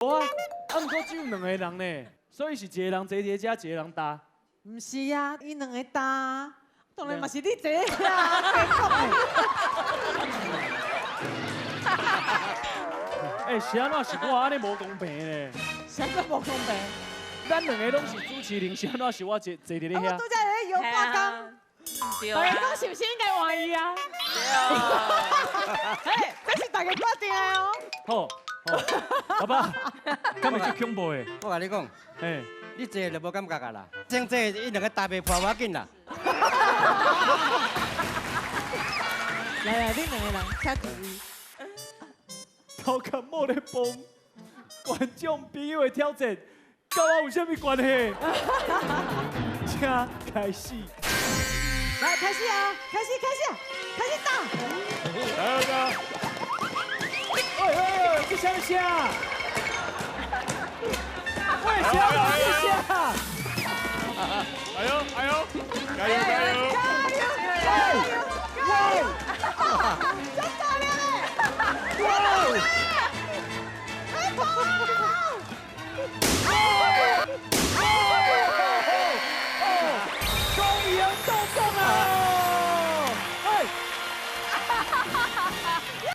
无啊，啊，不过只有2个人呢，所以是一个人坐伫遮，一个人搭。唔是啊，伊2个搭，当然嘛是你坐啊，别讲诶。哎，是安怎是我安尼无公平呢？啥个无公平？咱2个拢是主持人，是安怎是我坐伫咧遐？我拄则咧摇半工，对大家讲是不是应该换伊啊？嘿，这是大家决定的哦。好，爸爸，敢会足恐怖的？我甲你讲，嘿，你坐就无感觉啊啦，正坐伊2个搭袂破我紧啦。来，你2个人请注意。头壳莫咧崩，观众朋友的挑战，跟我有啥物关系？请开始。来，开始啊！开始打！来个，喂，这啥物声？喂，啥物声？哎呦，加油！加油！